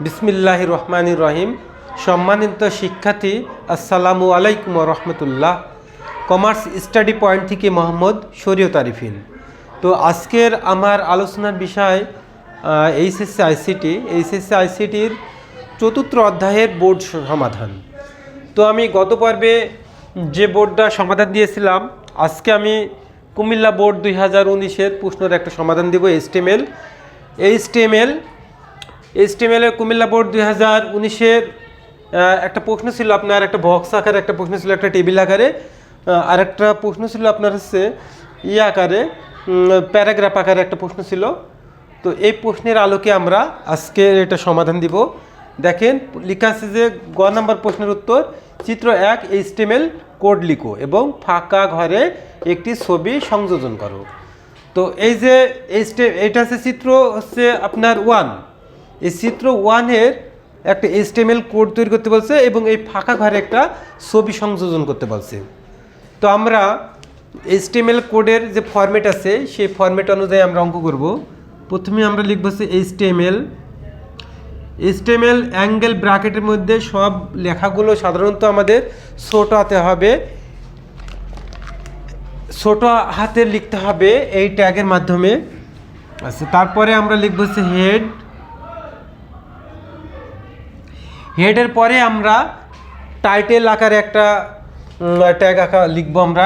বিসমিল্লাহির রহমানির রহিম। সম্মানিত শিক্ষার্থী, আসসালামু আলাইকুম রহমতুল্লাহ। কমার্স স্টাডি পয়েন্ট থেকে মোহাম্মদ শরীয়ত আরিফিন। তো আজকের আমার আলোচনার বিষয় এইচএসসি আইসিটির চতুর্থ অধ্যায়ের বোর্ড সমাধান। তো আমি গত পর্বে যে বোর্ডটা সমাধান দিয়েছিলাম, আজকে আমি কুমিল্লা বোর্ড 2019-এর প্রশ্নের একটা সমাধান দেব। এইচটিএমএল কুমিল্লা বোর্ড 2019-এর একটা প্রশ্ন ছিল আপনার, একটা বক্স আকারে একটা প্রশ্ন ছিল, একটা টেবিল আকারে, আর একটা প্রশ্ন ছিল আপনার হচ্ছে আকারে, প্যারাগ্রাফ আকারে একটা প্রশ্ন ছিল। তো এই প্রশ্নের আলোকে আমরা আজকে এটা সমাধান দিব। দেখেন লেখা আছে যে গ নম্বর প্রশ্নের উত্তর, চিত্র 1 এইচটিএমএল কোড লিখো এবং ফাঁকা ঘরে একটি ছবি সংযোজন করো। তো এই যে এটা হচ্ছে চিত্র হচ্ছে আপনার 1। এই চিত্র 1-এর একটা এইচটিএমএল কোড তৈরি করতে বলছে এবং এই ফাঁকা ঘরে একটা ছবি সংযোজন করতে বলছে। তো আমরা এইচটিএমএল কোডের যে ফরম্যাট আছে সেই ফরম্যাট অনুযায়ী আমরা অঙ্ক করব। প্রথমে আমরা লিখব হচ্ছে এইচটিএমএল অ্যাঙ্গেল ব্র্যাকেটের মধ্যে সব লেখাগুলো সাধারণত আমাদের ছোট হাতে হবে, ছোট হাতে লিখতে হবে এই ট্যাগের মাধ্যমে। আচ্ছা, তারপরে আমরা লিখব হচ্ছে হেডের পরে আমরা টাইটেল আকারে একটা ট্যাগ লিখব। আমরা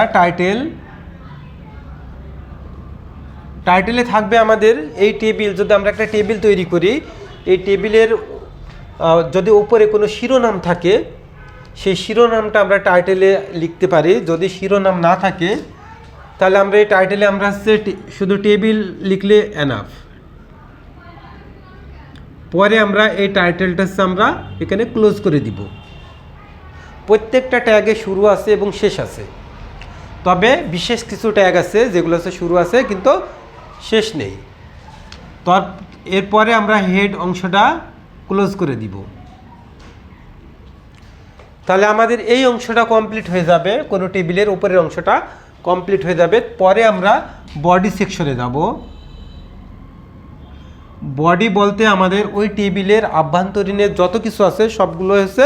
টাইটেলে থাকবে আমাদের এই টেবিল। যদি আমরা একটা টেবিল তৈরি করি, এই টেবিলের যদি উপরে কোনো শিরোনাম থাকে, সেই শিরোনামটা আমরা টাইটেলে লিখতে পারি। যদি শিরোনাম না থাকে তাহলে আমরা এই টাইটেলে আমরা শুধু টেবিল লিখলে এনাফ। পরে আমরা এই টাইটেলটা আমরা এখানে ক্লোজ করে দিব। প্রত্যেকটা ট্যাগে শুরু আছে এবং শেষ আছে, তবে বিশেষ কিছু ট্যাগ আছে যেগুলো আছে শুরু আছে কিন্তু শেষ নেই। এরপরে আমরা হেড অংশটা ক্লোজ করে দিব। তাহলে আমাদের এই অংশটা কমপ্লিট হয়ে যাবে, কোনো টেবিলের উপরের অংশটা কমপ্লিট হয়ে যাবে। পরে আমরা বডি সেকশনে যাব। বডি বলতে আমাদের ওই টেবিলের আভ্যন্তরীণের যত কিছু আছে সবগুলো হচ্ছে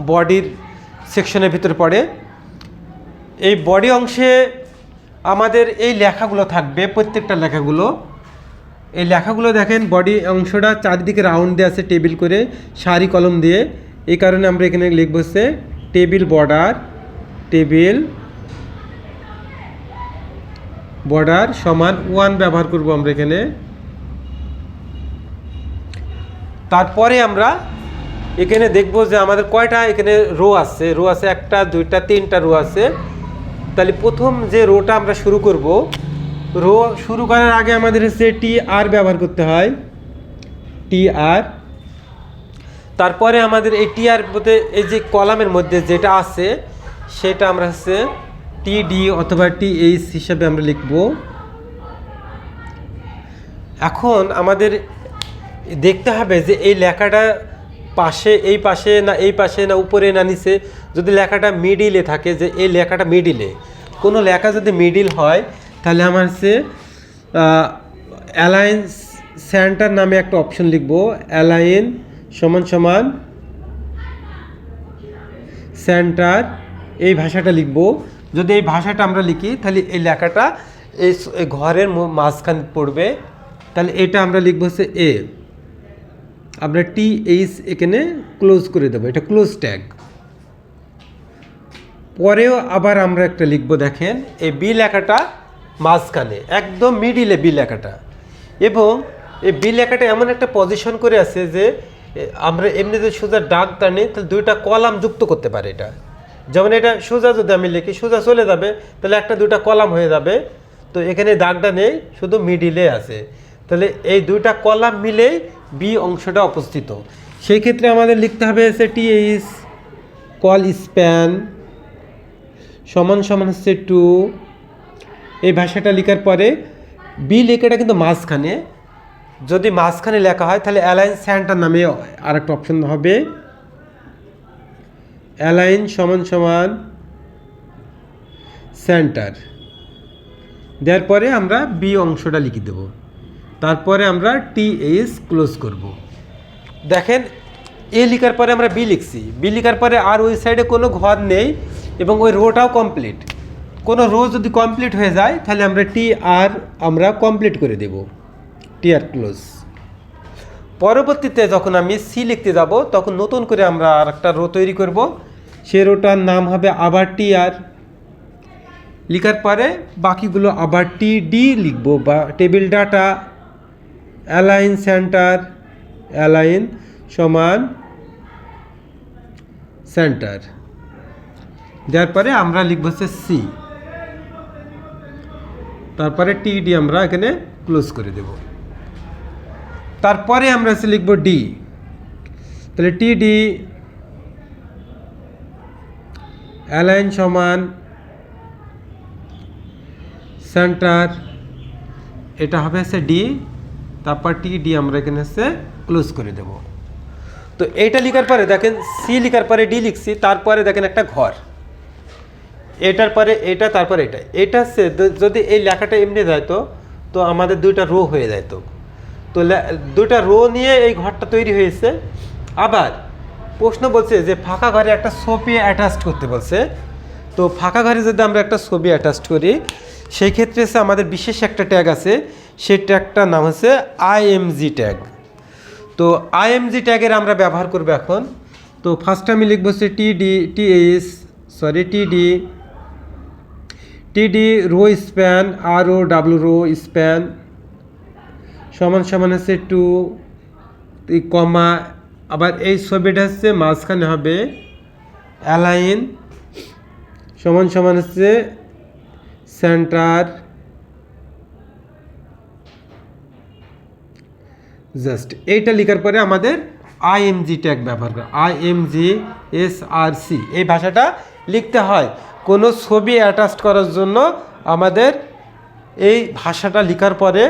বডির সেকশনের ভিতরে পড়ে। এই বডি অংশে আমাদের এই লেখাগুলো থাকবে, প্রত্যেকটা এই লেখাগুলো দেখেন বডি অংশটা চারিদিকে রাউন্ড দিয়ে আছে টেবিল করে, সারি কলম দিয়ে। এই কারণে আমরা এখানে লিখব হচ্ছে টেবিল বর্ডার সমান 1 ব্যবহার করব আমরা এখানে। তারপরে আমরা এখানে দেখব যে আমাদের কয়টা এখানে রো আছে। 1টা 2টা 3টা রো আছে। তাহলে প্রথম যে রোটা আমরা শুরু করব, রো শুরু করার আগে আমাদের হচ্ছে TR ব্যবহার করতে হয়, TR। তারপরে আমাদের এই TR বলতে এই যে কলামের মধ্যে যেটা আছে সেটা আমরা হচ্ছে TD অথবা TH হিসাবে আমরা লিখব। এখন আমাদের দেখতে হবে যে এই লেখাটা এই পাশে না উপরে না নিচে। যদি লেখাটা মিডিলে থাকে, যে এই লেখাটা মিডিলে, কোনো লেখা যদি মিডিল হয় তাহলে আমার হচ্ছে অ্যালাইন সেন্টার নামে একটা অপশন লিখব। অ্যালাইন সমান সেন্টার, এই ভাষাটা লিখব। যদি এই ভাষাটা আমরা লিখি তাহলে এই লেখাটা এই ঘরের মাঝখানে পড়বে। তাহলে এটা আমরা লিখব হচ্ছে এ। আমরা TH এখানে ক্লোজ করে দেবো, এটা ক্লোজ ট্যাগ। পরেও আবার আমরা একটা লিখব, দেখেন এই বি লেখাটা মাঝখানে একদম মিডিলে বি লেখাটা, এবং এই বি লেখাটা এমন একটা পজিশন করে আছে যে আমরা এমনি যদি সোজা দাগ টানি তাহলে 2টা কলাম যুক্ত করতে পারে। এটা যেমন এটা সোজা যদি আমি লিখি সোজা চলে যাবে, তাহলে 1টা 2টা কলাম হয়ে যাবে। তো এখানে দাগটা নেই, শুধু মিডিলে আছে। তাহলে এই 2টা কলাম মিলেই বি অংশটা অবস্থিত। সেই ক্ষেত্রে আমাদের লিখতে হবে হচ্ছে TH কল স্প্যান সমান হচ্ছে 2। এই ভাষাটা লেখার পরে বি লেখাটা কিন্তু মাঝখানে, যদি মাঝখানে লেখা হয় তাহলে অ্যালাইন সেন্টার নামে আরেকটা অপশন হবে। অ্যালাইন সমান সেন্টার দেওয়ার পরে আমরা বি অংশটা লিখে দেব। তারপরে আমরা TH ক্লোজ করব। দেখেন এ লিখার পরে আমরা বি লিখছি, বি লিখার পরে আর ওই সাইডে কোনো ঘর নেই এবং ওই রোটাও কমপ্লিট। কোনো রো যদি কমপ্লিট হয়ে যায় তাহলে আমরা টি আর আমরা কমপ্লিট করে দেব, টি আর ক্লোজ। পরবর্তীতে যখন আমি সি লিখতে যাব তখন নতুন করে আমরা আর একটা রো তৈরি করব, সেই রোটার নাম হবে আবার টি আর। লিখার পরে বাকিগুলো আবার টি ডি লিখবো, বা table data align centre, align সমান সেন্টার, যার পরে আমরা লিখব হচ্ছে সি, তারপরে টি ডি আমরা এখানে ক্লোজ করে দেব। তারপরে আমরা হচ্ছে লিখব ডি, তাহলে টি ডি অ্যালাইন সমান সেন্টার, এটা হবে হচ্ছে ডি, তারপর টি ডি আমরা এখানে হচ্ছে ক্লোজ করে দেব। তো এইটা লিখার পরে দেখেন সি লিখার পরে ডি লিখছি, তারপরে দেখেন একটা ঘর, এটার পরে এটা, তারপরে এটা, এটা হচ্ছে যদি এই লেখাটা এমনি যাইতো তো আমাদের দুইটা রো হয়ে যেত। তো দুইটা রো নিয়ে এই ঘরটা তৈরি হয়েছে। আবার প্রশ্ন বলছে যে ফাঁকা ঘরে একটা ছবি অ্যাটাচ করতে বলছে। তো ফাঁকা ঘরে যদি আমরা একটা ছবি অ্যাটাচ করি সেই ক্ষেত্রে হচ্ছে আমাদের বিশেষ একটা ট্যাগ আছে, সেই ট্যাগটার নাম হচ্ছে আইএমজি ট্যাগ। তো আইএমজি ট্যাগের আমরা ব্যবহার করব এখন। তো ফার্স্ট আমি লিখব হচ্ছে টিডি রো স্প্যান আর ও ডাব্লু রো স্প্যান সমান সমান হচ্ছে 2 কমা, আবার এই ছবিটা হচ্ছে মাঝখানে হবে অ্যালাইন সমান সমান হচ্ছে সেন্টার, জাস্ট এইটা লেখার পরে আমাদের আইএমজি ট্যাগ ব্যবহার করে, আইএমজি এসআরসি এই ভাষাটা লিখতে হয়। কোনো ছবি অ্যাটাচ করার জন্য আমাদের এই ভাষাটা লেখার পরে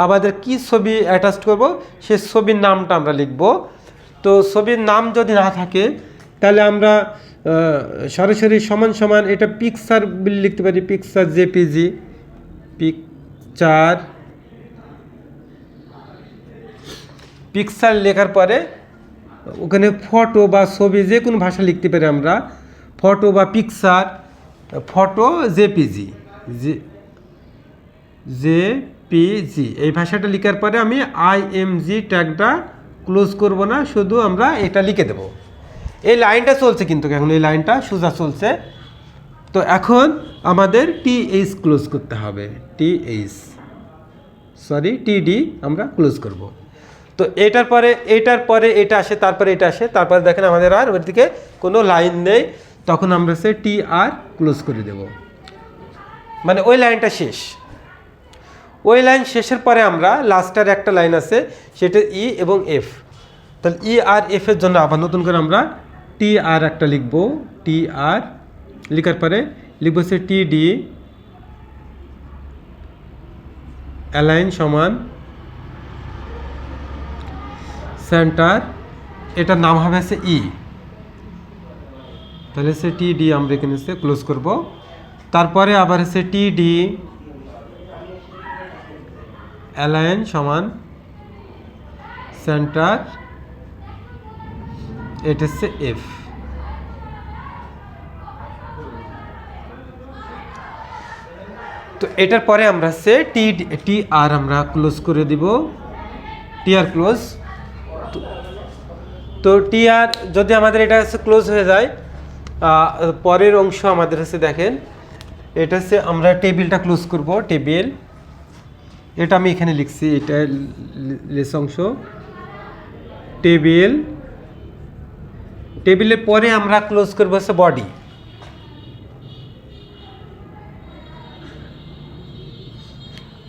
আমাদের কি ছবি অ্যাটাচ করব সেই ছবির নামটা আমরা লিখব। তো ছবির নাম যদি না থাকে তাহলে আমরা সরাসরি সমান সমান এটা পিকচার লিখতে পারি, পিকচার জেপিজি, পিকচার লেখার পরে ওখানে ফটো বা ছবি যে কোনো ভাষা লিখতে পারি আমরা, ফটো বা পিকচার, ফটো জেপিজি, জেপিজি এই ভাষাটা লেখার পরে আমি আইএমজি ট্যাগটা ক্লোজ করব না, শুধু আমরা এটা লিখে দেব। এই লাইনটা চলছে কিন্তু এখন এই লাইনটা সোজা চলছে। তো এখন আমাদের টিএইচ ক্লোজ করতে হবে, টিডি আমরা ক্লোজ করব। তো এটার পরে এটা আসে, তারপরে এটা আসে, তারপরে দেখেন আমাদের আর ওর দিকে কোনো লাইন নেই, তখন আমরা সে টি আর ক্লোজ করে দেব, মানে ওই লাইনটা শেষ। ওই লাইন শেষের পরে আমরা লাস্টের একটা লাইন আছে সেটা ই এবং এফ, তাহলে ই আর এফ এর জন্য আবার নতুন করে আমরা টি আর একটা লিখব, টি আর লেখার পরে লিখব হচ্ছে টিডি অ্যালাইন সমান সেন্টার, এটার নাম হবে হচ্ছে ই, তাহলে সে টিডি আমরা এখানে সে ক্লোজ করব। তারপরে আবার হচ্ছে টিডি অ্যালাইন সমান সেন্টার, এটা হচ্ছে এফ। তো এটার পরে আমরা হচ্ছে টি আর আমরা ক্লোজ করে দিব, টি আর ক্লোজ। তো টি আর যদি আমাদের এটা হচ্ছে ক্লোজ হয়ে যায়, পরের অংশ আমাদের হচ্ছে দেখেন এটা হচ্ছে আমরা টেবিলটা ক্লোজ করব, টেবিল এটা আমি এখানে লিখছি, এটা লেস অংশ, টেবিলের পরে আমরা ক্লোজ করবো হচ্ছে বডি।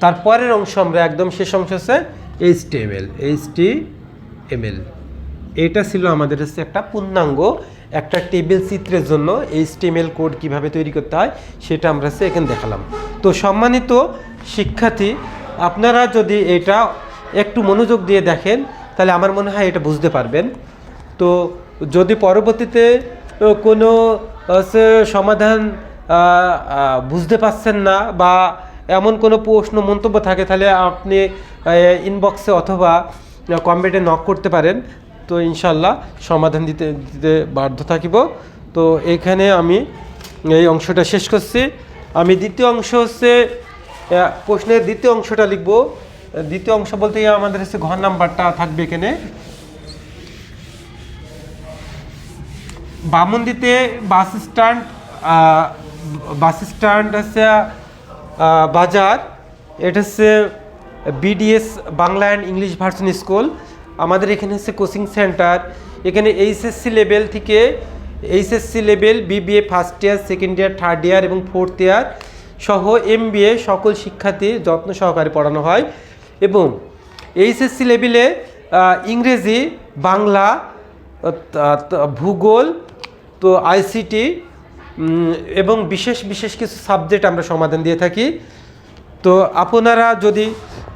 তারপরের অংশ আমরা একদম শেষ অংশ হচ্ছে এইচটিএমএল। এটা ছিল আমাদের হচ্ছে একটা পূর্ণাঙ্গ একটা টেবিল চিত্রের জন্য এইচটিএমএল কোড কিভাবে তৈরি করতে হয় সেটা আমরা হচ্ছে এখানে দেখালাম। তো সম্মানিত শিক্ষার্থী, আপনারা যদি এটা একটু মনোযোগ দিয়ে দেখেন তাহলে আমার মনে হয় এটা বুঝতে পারবেন। তো যদি পরবর্তীতে কোনো সমাধান বুঝতে পারছেন না বা এমন কোনো প্রশ্ন মন্তব্য থাকে তাহলে আপনি ইনবক্সে অথবা কমেন্টে নক করতে পারেন। তো ইনশাল্লাহ সমাধান দিতে দিতে বাধ্য থাকিব। তো এখানে আমি এই অংশটা শেষ করছি। আমি দ্বিতীয় অংশ হচ্ছে প্রশ্নের দ্বিতীয় অংশটা লিখব। দ্বিতীয় অংশ বলতে আমাদের হচ্ছে ঘর নাম্বারটা থাকবে এখানে। বামুনদিতে বাস স্ট্যান্ড হচ্ছে বাজার, এটা হচ্ছে BDS Bangla and English version school. আমাদের এখানে হচ্ছে কোচিং সেন্টার। এখানে এইচএসসি লেভেল থেকে HSC level, BBA first year, second year, third year এবং ফোর্থ ইয়ার সহ এমবিএ সকল শিক্ষার্থী যত্ন সহকারে পড়ানো হয়। এবং এইচএসসি লেভেলে ইংরেজি, বাংলা, ভূগোল, তো আইসিটি এবং বিশেষ বিশেষ কিছু সাবজেক্ট আমরা সমাধান দিয়ে থাকি। তো আপনারা যদি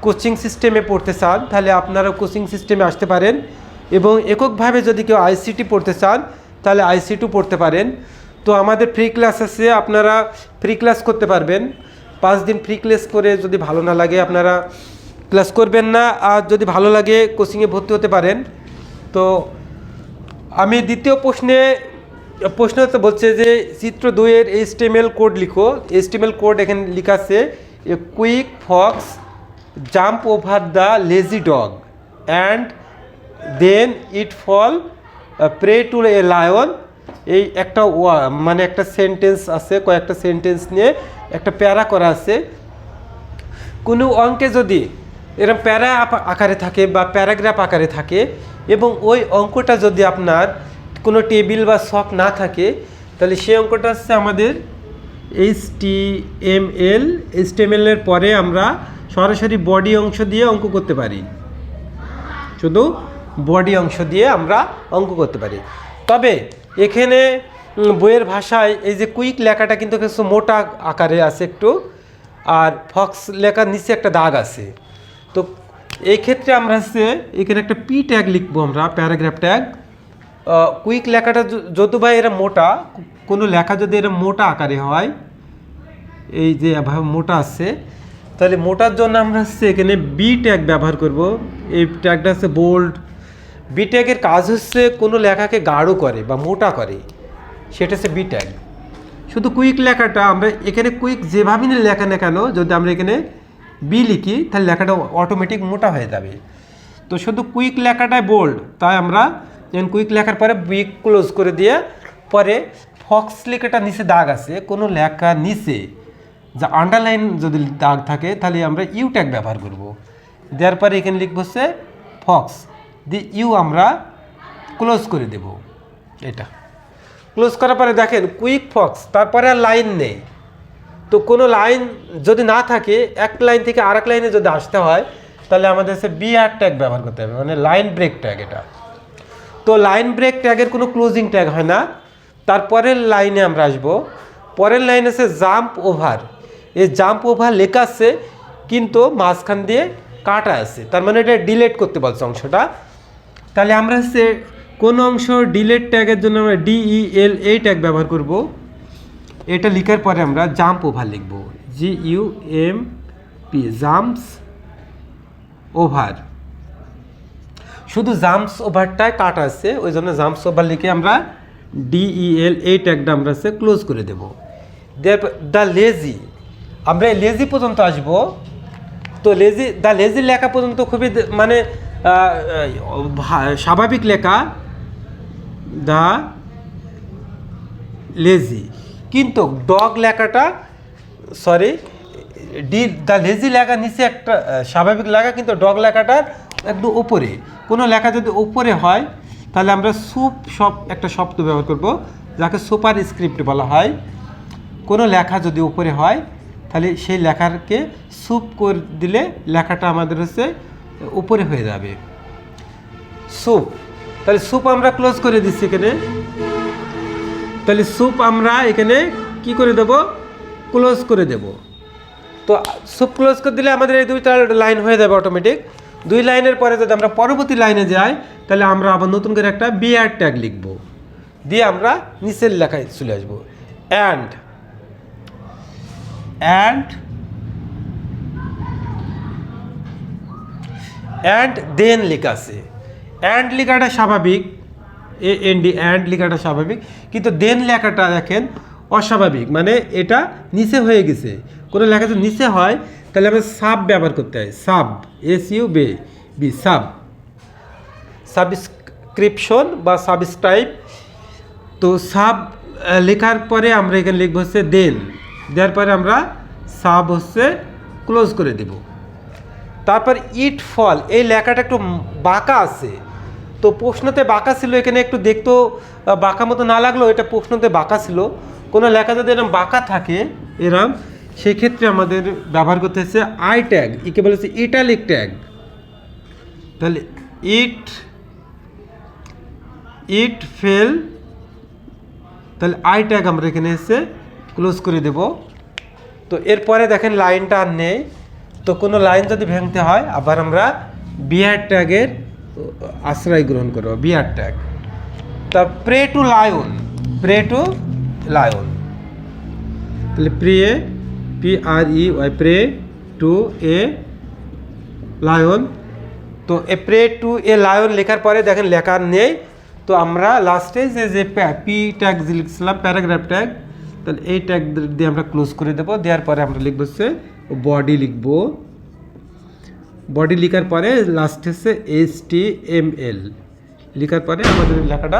কোচিং সিস্টেমে পড়তে চান তাহলে আপনারা কোচিং সিস্টেমে আসতে পারেন, এবং এককভাবে যদি কেউ আইসিটি পড়তে চান তাহলে আইসিটিও পড়তে পারেন। তো আমাদের ফ্রি ক্লাস আছে, আপনারা ফ্রি ক্লাস করতে পারবেন। 5 দিন ফ্রি ক্লাস করে যদি ভালো না লাগে আপনারা ক্লাস করবেন না, আর যদি ভালো লাগে কোচিংয়ে ভর্তি হতে পারেন। তো আমি দ্বিতীয় প্রশ্নতে বলছে যে চিত্র 2-এর HTML কোড লিখো। HTML কোড এখানে লেখা আছে, a quick fox jump over the lazy dog and then it fall prey to a lion. এই একটা মানে একটা সেন্টেন্স আছে, কয়েকটা সেন্টেন্স নিয়ে একটা প্যারা করা আছে। কোনো অঙ্কে যদি এরকম প্যারা আকারে থাকে বা প্যারাগ্রাফ আকারে থাকে, এবং ওই অঙ্কটা যদি আপনার কোনো টেবিল বা ছক না থাকে, তাহলে সেই অঙ্কটা হচ্ছে আমাদের HTML এর পরে আমরা সরাসরি বডি অংশ দিয়ে অঙ্ক করতে পারি। শুধু বডি অংশ দিয়ে আমরা অঙ্ক করতে পারি। তবে এখানে বইয়ের ভাষায় এই যে কুইক লেখাটা কিন্তু কিছু মোটা আকারে আছে একটু, আর ফক্স লেখার নিচে একটা দাগ আছে। তো এই ক্ষেত্রে আমরা হচ্ছে এখানে একটা পি ট্যাগ লিখবো, আমরা প্যারাগ্রাফ ট্যাগ। কুইক লেখাটা যত ভাই এরা মোটা, কোনো লেখা যদি এরা মোটা আকারে হয়, এই যে এভাবে মোটা আছে, তাহলে মোটার জন্য আমরা হচ্ছে এখানে বি ট্যাগ ব্যবহার করব। এই ট্যাগটা হচ্ছে বোল্ড। বি ট্যাগের কাজ হচ্ছে কোনো লেখাকে গাঢ় করে বা মোটা করে, সেটা হচ্ছে বি ট্যাগ। শুধু কুইক লেখাটা আমরা এখানে কুইক যেভাবে লেখা না কেন, যদি আমরা এখানে বি লিখি তাহলে লেখাটা অটোমেটিক মোটা হয়ে যাবে। তো শুধু কুইক লেখাটাই বোল্ড, তাই আমরা কুইক লেখার পরে বি ক্লোজ করে দিয়ে পরে ফক্স লেখাটা নিচে দাগ আছে, কোনো লেখা নিচে যা আন্ডারলাইন যদি দাগ থাকে তাহলে আমরা ইউ ট্যাগ ব্যবহার করব। দেওয়ার পরে এখানে লিখব হচ্ছে ফক্স, দিয়ে ইউ আমরা ক্লোজ করে দেব। এটা ক্লোজ করার পরে দেখেন কুইক ফক্স, তারপরে আর লাইন নেই। তো কোনো লাইন যদি না থাকে, এক লাইন থেকে আরেক লাইনে যদি আসতে হয় তাহলে আমাদের হচ্ছে বিআর ট্যাগ ব্যবহার করতে হবে, মানে লাইন ব্রেক ট্যাগ এটা। তো লাইন ব্রেক ট্যাগের কোনো ক্লোজিং ট্যাগ হয় না। তারপরের লাইনে আমরা আসবো, পরের লাইন আছে জাম্প ওভার। এই জাম্প ওভার লেখা আছে কিন্তু মাঝখান দিয়ে কাটা আছে, তার মানে এটা ডিলেট করতে বলছে অংশটা। তাহলে আমরা হচ্ছে কোন অংশ ডিলেট ট্যাগের জন্য আমরা DEL এই ট্যাগ ব্যবহার করব। এটা লেখার পরে আমরা জাম্প ওভার লিখব, GUMP, জাম্পস ওভার। শুধু জাম্পস ওভারটায় কাটা আছে, ওই জন্য জাম্পস ওভার লিখে আমরা DEL এই ট্যাগটা আমরা হচ্ছে ক্লোজ করে দেব। দ্য লেজি, আমরা লেজি পর্যন্ত আসব। তো দ্য লেজি লেখা পর্যন্ত খুবই মানে স্বাভাবিক লেখা, দ্য লেজি। কিন্তু ডগ লেখাটা দ্য লেজি লেখা নিচে একটা স্বাভাবিক লেখা, কিন্তু ডগ লেখাটার একদম উপরে। কোনো লেখা যদি উপরে হয় তাহলে আমরা একটা শব্দ ব্যবহার করব, যাকে সুপার স্ক্রিপ্ট বলা হয়। কোনো লেখা যদি উপরে হয় তাহলে সেই লেখাকে সুপ করে দিলে লেখাটা আমাদের হচ্ছে উপরে হয়ে যাবে, সুপ। তাহলে সুপ আমরা ক্লোজ করে দিচ্ছি এখানে। তাহলে সুপ আমরা এখানে কি করে দেব, ক্লোজ করে দেব। তো সুপ ক্লোজ করে দিলে আমাদের এই 2টা লাইন হয়ে যাবে অটোমেটিক। 2 লাইনের পরে যদি আমরা পরবর্তী লাইনে যাই তাহলে আমরা আবার নতুন করে একটা বিআর ট্যাগ লিখব, দিয়ে আমরা নিচের লেখায় চলে আসবো। অ্যান্ড দেন লেখা আছে। অ্যান্ড লেখাটা স্বাভাবিক, AND অ্যান্ড লেখাটা স্বাভাবিক, কিন্তু দেন লেখাটা দেখেন অস্বাভাবিক, মানে এটা নিচে হয়ে গেছে। কোনো লেখা যদি নিচে হয় তাহলে আমরা সাব ব্যবহার করতে হয়, সাব, SUB, সাব, সাবস্ক্রিপশন বা সাবস্ক্রাইব। তো সাব লেখার পরে আমরা এখানে লিখবো হচ্ছে দেন, দেওয়ার পরে আমরা সাব হচ্ছে ক্লোজ করে দেব। তারপর ইট ফল, এই লেখাটা একটু বাঁকা আছে, তো প্রশ্নতে বাঁকা ছিল, এখানে একটু দেখতেও বাঁকা মতো না লাগলো, এটা প্রশ্নতে বাঁকা ছিল। কোনো লেখা যদি এরকম বাঁকা থাকে এরম, সেক্ষেত্রে আমাদের ব্যবহার করতে হচ্ছে আই ট্যাগ, একে বলে হচ্ছে ইটালিক ট্যাগ। তাহলে ইট ফেল, তাহলে আই ট্যাগ আমরা এখানে এসে ক্লোজ করে দেব। তো এরপরে দেখেন লাইনটা আর নেই, তো কোনো লাইন যদি ভাঙতে হয় আবার আমরা বিআর ট্যাগের আশ্রয় গ্রহণ করব, বিআর ট্যাগ। তা prey to lion, prey to lion, তাহলে PREY, prey to a lion. তো a prey to a lion লেখার পরে দেখেন লেখা নেই, তো আমরা লাস্টে যে পি ট্যাগ লিখছিলাম, প্যারাগ্রাফ ট্যাগ, তাহলে এই ট্যাগ দিয়ে আমরা ক্লোজ করে দেবো। দেওয়ার পরে আমরা লিখবো হচ্ছে বডি, লিখবো বডি, লেখার পরে লাস্ট হচ্ছে HTML, লেখার পরে আমাদের লেখাটা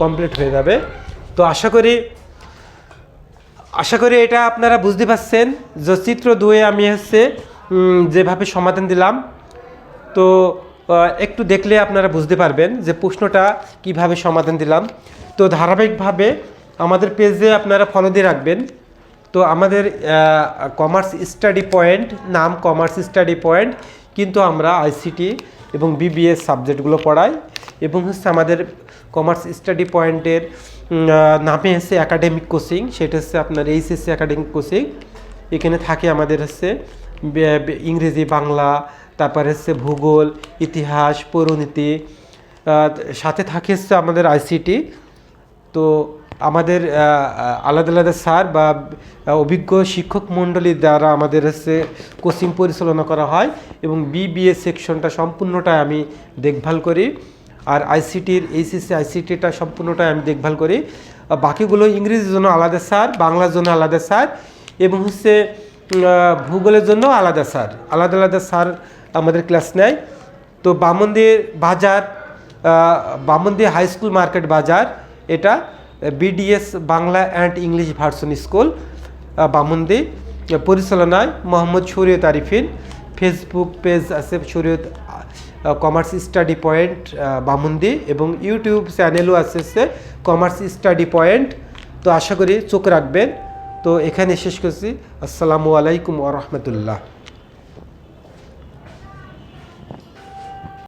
কমপ্লিট হয়ে যাবে। তো আশা করি এটা আপনারা বুঝতে পারছেন। যে চিত্র 2-এ আমি হচ্ছে যেভাবে সমাধান দিলাম, তো একটু দেখলে আপনারা বুঝতে পারবেন যে প্রশ্নটা কিভাবে সমাধান দিলাম। তো ধারাবাহিকভাবে আমাদের পেজে আপনারা ফলো দিয়ে রাখবেন। তো আমাদের কমার্স স্টাডি পয়েন্ট, নাম কমার্স স্টাডি পয়েন্ট, কিন্তু আমরা ICT এবং BBS সাবজেক্টগুলো পড়াই, এবং হচ্ছে আমাদের কমার্স স্টাডি পয়েন্টের নামে হচ্ছে একাডেমিক কোচিং, সেটা হচ্ছে আপনার HSC একাডেমিক কোচিং। এখানে থাকে আমাদের হচ্ছে ইংরেজি, বাংলা, তারপরে হচ্ছে ভূগোল, ইতিহাস, পৌরনীতি, সাথে থাকে হচ্ছে আমাদের ICT। তো আমাদের আলাদা আলাদা স্যার বা অভিজ্ঞ শিক্ষক মণ্ডলী দ্বারা আমাদের হচ্ছে কোচিং পরিচালনা করা হয়, এবং BBS সেকশনটা সম্পূর্ণটাই আমি দেখভাল করি, আর ICTর HSC ICTটা সম্পূর্ণটাই আমি দেখভাল করি। বাকিগুলো ইংরেজির জন্য আলাদা স্যার, বাংলার জন্য আলাদা স্যার, এবং হচ্ছে ভূগোলের জন্য আলাদা স্যার, আলাদা আলাদা স্যার আমাদের ক্লাস নেয়। তো বামন্দি হাই স্কুল মার্কেট বাজার, এটা BDS Bangla and English version school Bamondi, পরিচালনায় মোহাম্মদ শরীয়ত আরিফিন। ফেসবুক পেজ আছে শরীয়ত কমার্স স্টাডি পয়েন্ট বামন্দি, এবং ইউটিউব চ্যানেলও আছে কমার্স স্টাডি পয়েন্ট। তো আশা করি চোখ রাখবেন। তো এখানে শেষ করছি। আসসালামু আলাইকুম ওয়া রাহমাতুল্লাহ।